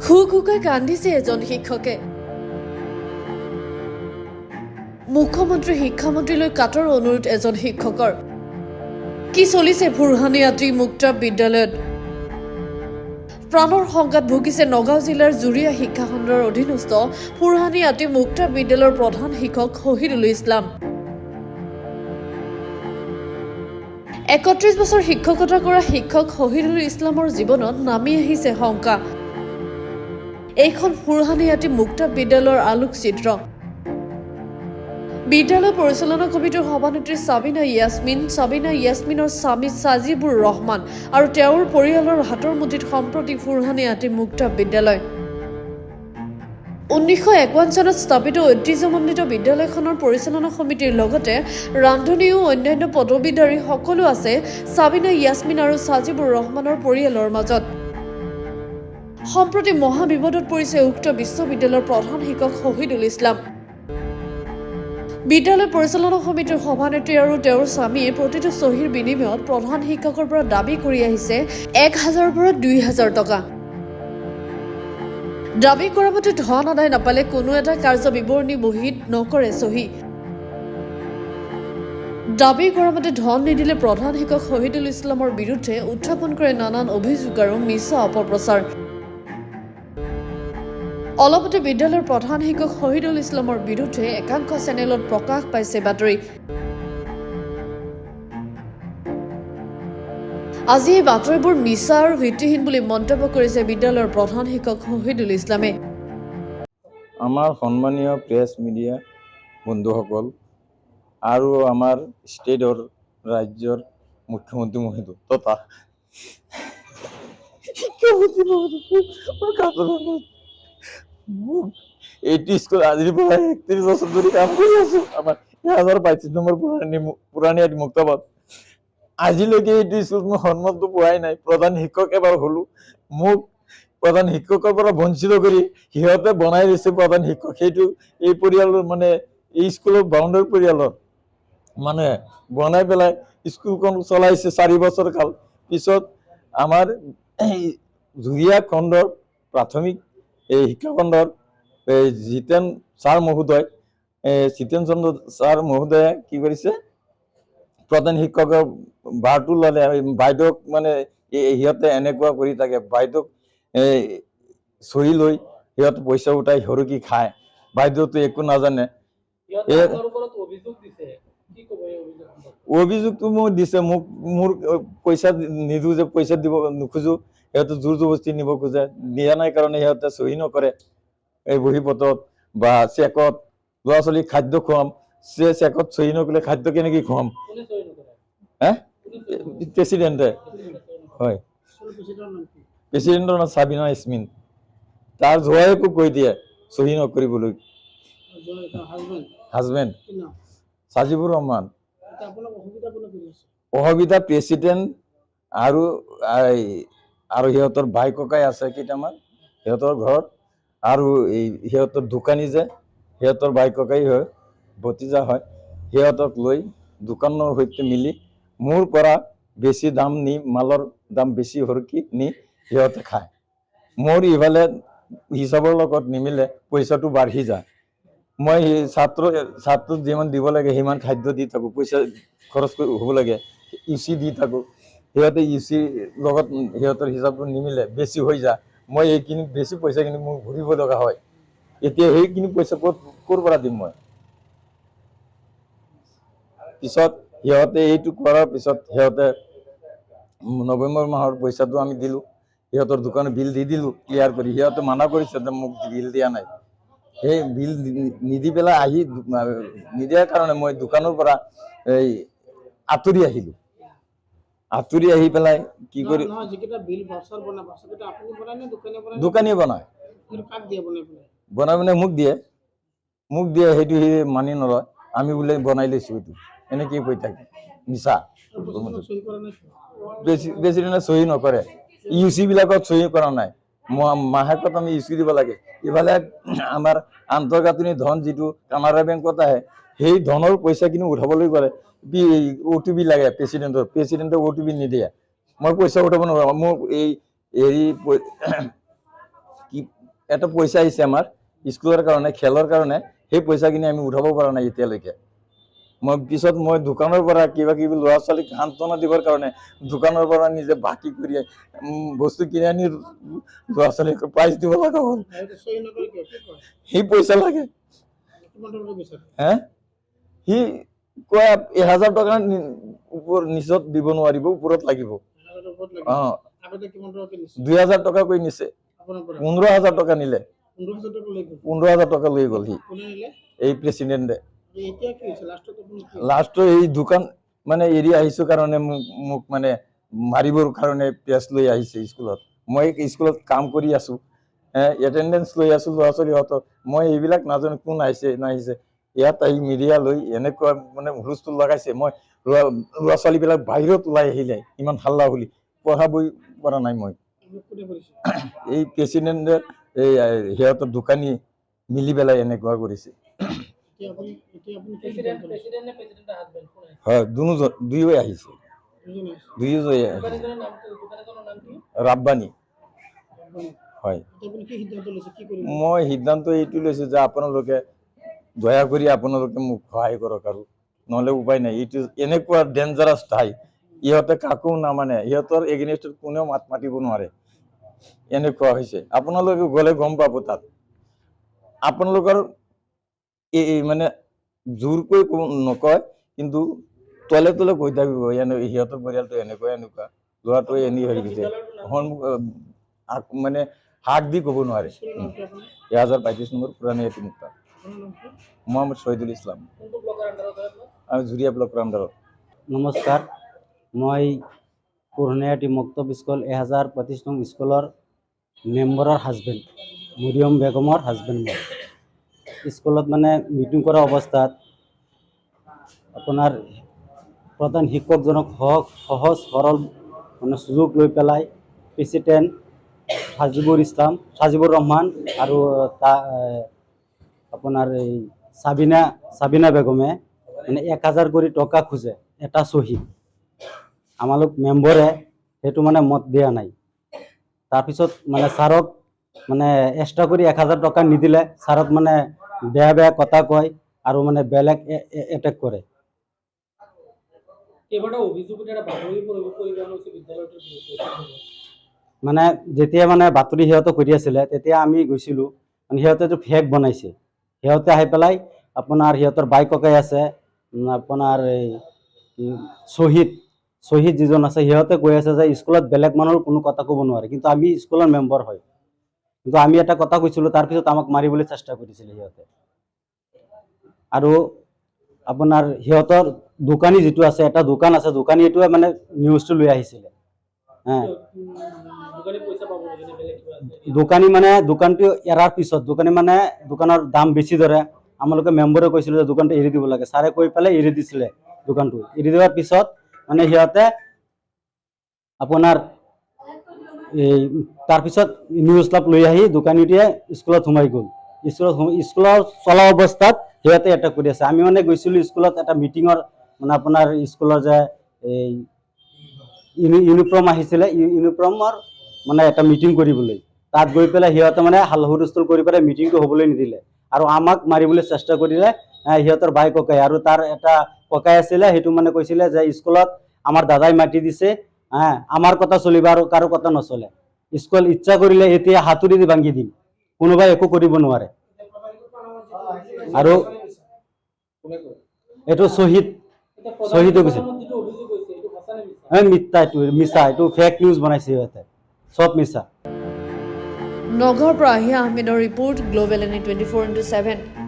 হুকুকাই কান্দিছে এজন শিক্ষকে। মুখ্যমন্ত্ৰী শিক্ষামন্ত্ৰীলৈ কাটৰ অনুৰোধ এজন শিক্ষকৰ। কি চলিছে ফুৰহানি আতি মুক্ত বিদ্যালয়ত? প্ৰাণৰ সংঘাত ভুগিছে নগাঁও জিলাৰ জুৰিয়া শিক্ষাখণ্ডৰ অধীনস্থ ফুৰহানি আতি মুক্ত বিদ্যালয়ৰ প্ৰধান শিক্ষক শহীদুল ইছলাম। ৩১ বছৰ শিক্ষকতা কৰা শিক্ষক শহীদুল ইছলামৰ জীৱনত নামি আহিছে শংকা। এইখন ফুৰহানি আতি মুক্ত বিদ্যালয়ৰ আলোকচিত্ৰ। বিদ্যালয় পৰিচালনা কমিটিৰ সভানেত্ৰী সাবিনা ইয়াসমিনৰ স্বামী সাজিবুৰ ৰহমান আৰু তেওঁৰ পৰিয়ালৰ হাতৰ মুঠিত সম্প্ৰতি ফুৰহানি আতি মুক্ত বিদ্যালয়। 1951 চনত স্থাপিত ঐতিহ্যমণ্ডিত বিদ্যালয়খনৰ পৰিচালনা সমিতিৰ লগতে ৰান্ধনী আৰু অন্যান্য পদবীধাৰী সকলো আছে সাবিনা ইয়াসমিন আৰু সাজিবুৰ ৰহমানৰ পৰিয়ালৰ মাজত। সম্প্ৰতি মহাবিপদত পৰিছে উক্ত বিশ্ববিদ্যালয়ৰ প্ৰধান শিক্ষক শহীদুল ইছলাম। বিদ্যালয় পৰিচালনা সমিতিৰ সভানেত্ৰী আৰু তেওঁৰ স্বামীয়ে প্ৰতিটো চহীৰ বিনিময়ত প্ৰধান শিক্ষকৰ পৰা দাবী কৰি আহিছে 1000 পৰা 2000 টকা। দাবী কৰা মতে ধন আদায় নাপালে কোনো এটা কাৰ্য বিৱৰণী বহীত নকৰে চহী। দাবী কৰা মতে ধন নিদিলে প্ৰধান শিক্ষক শহীদুল ইছলামৰ বিৰুদ্ধে উত্থাপন কৰে নানান অভিযোগ আৰু মিছা অপপ্ৰচাৰ। অলপতে বিদ্যালয়ৰ প্ৰধান শিক্ষক শহীদুল ইছলামৰ বিৰুদ্ধে একাংশ চেনেলত প্ৰকাশ পাইছে বাতৰি। আজি এই বাতৰিবোৰ মিছা আৰু ভিত্তিহীন বুলি মন্তব্য কৰিছে বিদ্যালয়ৰ প্ৰধান শিক্ষক শহীদুল ইছলামে। আমাৰ সন্মানীয় প্ৰেছ মিডিয়া বন্ধুসকল আৰু আমাৰ ষ্টেটৰ ৰাজ্যৰ মুখ্যমন্ত্ৰী মহোদয় তথা এইটো স্কুল আজিৰ পৰা 31 বছৰ ধৰি কাম কৰি আছো। আমাৰ 1025 নম্বৰ পুৰাণি আতি মুক্তাবাদ। আজিলৈকে এইটো স্কুল মই সন্মানটো পোৱাই নাই। প্ৰধান শিক্ষক এবাৰ হলো, মোক প্ৰধান শিক্ষকৰ পৰা বঞ্চিত কৰি সিহঁতে বনাই দিছে প্ৰধান শিক্ষক। সেইটো এই পৰিয়ালৰ মানে এই স্কুলৰ বাউণ্ডাৰী পৰিয়ালৰ মানে বনাই পেলাই স্কুলখন চলাইছে 4 বছৰ কাল। পিছত আমাৰ জুৰিয়া খণ্ডৰ প্ৰাথমিক এই শিক্ষাখণ্ডৰ জিতেন ছাৰ মহোদয় জিতেন চন্দ্ৰ ছাৰ মহোদয়ে কি কৰিছে, প্ৰধান শিক্ষকৰ বাৰটো ল'লে। বাইদেউক মানে সিহঁতে এনেকুৱা কৰি থাকে, বাইদেউক চহী লৈ সিহঁতে পইচা উঠাই সৰকি খায়। বাইদেউতো একো নাজানে। অভিযোগটো মোক দিছে, মোৰ পইচা নিদিওঁ যে, পইচা দিব নোখোজো। সিহঁতে জোৰ জবস্তি নিব খোজে, দিয়া নাই কাৰণে সিহঁতে চহী নকৰে এই বহী পত্ৰত বা চেকত। ল'ৰা ছোৱালীক খাদ্য খুৱাম, চেকত চহী নকৰিলে খাদ্য কেনেকৈ খুৱাম? প্ৰেচিডেণ্টে হয়, প্ৰেচিডেণ্টৰ নাম সাবিনা ইয়াসমিন। তাৰ জোৱাইকো কৈ দিয়ে চহী নকৰিবলৈ। হাজবেণ্ড সাজিবুৰ ৰহমান। অসুবিধা প্ৰেচিডেণ্ট আৰু সিহঁতৰ ভাই ককাই আছে কেইটামান সিহঁতৰ ঘৰত, আৰু এই সিহঁতৰ দোকানী যে সিহঁতৰ ভাই ককাই হয়, ভতিজা হয়। সিহঁতক লৈ দোকানৰ সৈতে মিলি মোৰ পৰা বেছি দাম নি, মালৰ দাম বেছি সৰকি নি সিহঁতে খায়। মোৰ ইফালে হিচাপৰ লগত নিমিলে, পইচাটো বাঢ়ি যায়। মই ছাত্ৰক যিমান দিব লাগে সিমান খাদ্য দি থাকোঁ, পইচা খৰচ হ'ব লাগে, ইউচি দি থাকোঁ। সিহঁতে ইউচিৰ লগত সিহঁতৰ হিচাপটো নিমিলে, বেছি হৈ যায়। মই এইখিনি বেছি পইচাখিনি মোক ভৰিব লগা হয়। এতিয়া সেইখিনি পইচা ক'ৰ পৰা দিম মই? পিছত সিহঁতে এইটো কৰাৰ পিছত সিহঁতে নৱেম্বৰ মাহৰ পইচাটো আমি দিলোঁ, সিহঁতৰ দোকানৰ বিল দি দিলোঁ ক্লিয়াৰ কৰি। সিহঁতে মানা কৰিছে যে মোক বিল দিয়া নাই। সেই বিল নিদি পেলাই নিদিয়াৰ কাৰণে মই দোকানৰ পৰা এই আঁতৰি আহিলোঁ। আঁতৰি আহি পেলাই কি কৰি দোকানীয়ে বনাই মানে মোক দিয়ে সেইটো সি মানি নলয়। আমি বোলে বনাই লৈছোঁ, এইটো এনেকে কৈ থাকে মিছা। প্ৰেচিডেণ্টে চহী নকৰে, ইউচি বিলাকত চহী কৰা নাই। মাহেকত আমি ইউচি দিব লাগে। ইফালে আমাৰ আন্তঃগাঁথনি ধন যিটো কানাড়া বেংকত আহে, সেই ধনৰ পইচাখিনি উঠাবলৈ গ'লে OTP লাগে প্ৰেচিডেণ্টে OTP নিদিয়ে। মই পইচা উঠাব নোৱাৰোঁ। মোক এই হেৰি কি এটা পইচা আহিছে আমাৰ স্কুলৰ কাৰণে খেলৰ কাৰণে সেই পইচাখিনি আমি উঠাব পৰা নাই এতিয়ালৈকে মই পিছত মই দোকানৰ পৰা কিবা কিবি ল'ৰা ছোৱালীক সান্তনা দিবৰ কাৰণে দোকানৰ পৰা নিজে বাকী কৰি বস্তু কিনি আনি ল'ৰা ছোৱালীক প্ৰাইজ দিব লগা হ'ল সেই পইচা লাগে হে সি কয় 1000 টকা নিচত দিব নোৱাৰিব ওপৰত লাগিব 2000 টকা কৈ নিছে 15000 টকা নিলে 15000 টকা লৈ গ'ল সি এই প্ৰেচিডেণ্টে লাষ্টত এই দোকান মানে এৰি আহিছো কাৰণে মোক মানে মাৰিবৰ কাৰণে পেছ লৈ আহিছে স্কুলত মই স্কুলত কাম কৰি আছো এটেণ্ডেন্স লৈ আছো ল'ৰা ছোৱালীহঁতক মই এইবিলাক নাজানো কোন আহিছে নাহিছে ইয়াত আহি মিডিয়া লৈ এনেকুৱা মানে হুলস্থুল লগাইছে মই ল'ৰা ছোৱালীবিলাক বাহিৰত ওলাই আহিলে ইমান হাল্লা বুলি পঢ়াবই পৰা নাই মই এই প্ৰেচিডেণ্টে এই সিহঁতৰ দোকানী মিলি পেলাই এনেকুৱা কৰিছে হয় দুয়ো আহিছে ৰাব্বানী হয় মই সিদ্ধান্ত এইটো লৈছো যে আপোনালোকে দয়া কৰি আপোনালোকে মোক সহায় কৰক আৰু নহ'লে উপায় নাই এইটো এনেকুৱা ডেঞ্জাৰাছ ঠাই ইহঁতে কাকো নামানে ইহঁতৰ এগেইনষ্টত কোনেও মাত মাতিব নোৱাৰে এনেকুৱা হৈছে আপোনালোকে গ'লে গম পাব তাত আপোনালোকৰ এই মানে জোৰকৈ নকয় কিন্তু তলে তলে কৈ থাকিব সিহঁতৰ পৰিয়ালটো এনেকুৱা ল'ৰাটোৱে এনে হেৰি গৈছে মানে হাক দি ক'ব নোৱাৰে 1035 নম্বৰ পুৰণি এটিমুক্তা মোহাম্মদ শহীদুল ইছলাম আমি জুৰিয়া ব্লকৰ আণ্ডাৰত নমস্কাৰ মই পুৰণিয়াটি মুক্তব স্কুল 1025 নং স্কুলৰ মেম্বাৰৰ হাজবেণ্ড মৰিয়ম বেগমৰ হাজবেণ্ড মই স্কুলত মানে মিটিং কৰা অৱস্থাত আপোনাৰ প্ৰধান শিক্ষকজনক সহজ সৰল মানে সুযোগ লৈ পেলাই প্ৰেচিডেণ্ট সাজিবুৰ ৰহমান আৰু আপোনাৰ এই সাবিনা বেগমে মানে 1000 কৰি টকা খোজে এটা চহী আমালোক মেম্বৰে সেইটো মানে মত দিয়া নাই তাৰপিছত মানে ছাৰক মানে এক্সট্ৰা কৰি 1000 টকা নিদিলে ছাৰক মানে বেয়া কথা কয় আৰু মানে বেলেগ এটেক কৰে মানে যেতিয়া মানে বাতৰি সিহঁতে কৰি আছিলে তেতিয়া আমি গৈছিলোঁ মানে সিহঁতেতো ফেক বনাইছে সিহঁতে আহি পেলাই আপোনাৰ সিহঁতৰ বাই ককাই আছে আপোনাৰ এই শ্বহীদ যিজন আছে সিহঁতে কৈ আছে যে স্কুলত বেলেগ মানুহৰ কোনো কথা ক'ব নোৱাৰে কিন্তু আমি স্কুলৰ মেম্বাৰ হয় কিন্তু আমি এটা কথা কৈছিলোঁ তাৰপিছত আমাক মাৰিবলৈ চেষ্টা কৰিছিলে সিহঁতে আৰু আপোনাৰ সিহঁতৰ দোকানী যিটো আছে এটা দোকান আছে দোকানীটোৱে মানে নিউজটো লৈ আহিছিলে দোকানী মানে দোকানটো এৰাৰ পিছত দোকানী মানে দোকানৰ দাম বেছি ধৰে আমালোকে মেম্বৰে কৈছিলোঁ যে দোকানটো এৰি দিব লাগে ছাৰে কৈ পেলাই এৰি দিছিলে দোকানটো এৰি দিয়াৰ পিছত মানে সিহঁতে আপোনাৰ এই তাৰপিছত নিউজ লাভ লৈ আহি দোকানীটোৱে স্কুলত সোমাই গ'ল স্কুলৰ চলা অৱস্থাত সিহঁতে এটেক কৰি আছে আমি মানে গৈছিলোঁ স্কুলত এটা মিটিঙৰ মানে আপোনাৰ স্কুলৰ যে এই ইউনিফৰ্ম আহিছিলে ইউনিফৰ্মৰ মানে এটা মিটিং কৰিবলৈ তাত গৈ পেলাই সিহঁতে মানে হুলস্থুল কৰি পেলাই মিটিংটো হ'বলৈ নিদিলে আৰু আমাক মাৰিবলৈ চেষ্টা কৰিলে সিহঁতৰ বাই ককাই আৰু তাৰ এটা ককাই আছিলে সেইটো মানে কৈছিলে যে স্কুলত আমাৰ দাদাই মাতি দিছে আমাৰ কথা চলিব আৰু কাৰো কথা নচলে স্কুল ইচ্ছা কৰিলে এতিয়া হাতুৰি দি ভাঙি দিম কোনোবাই একো কৰিব নোৱাৰে আৰু এইটো শ্বহীদে কৈছে মিছা এইটো ফেক নিউজ বনাইছে সিহঁতে সব মিছা নগৰৰ পৰা আহিয়া আহমেদৰ ৰিপৰ্ট গ্লোবেল এনি 24/7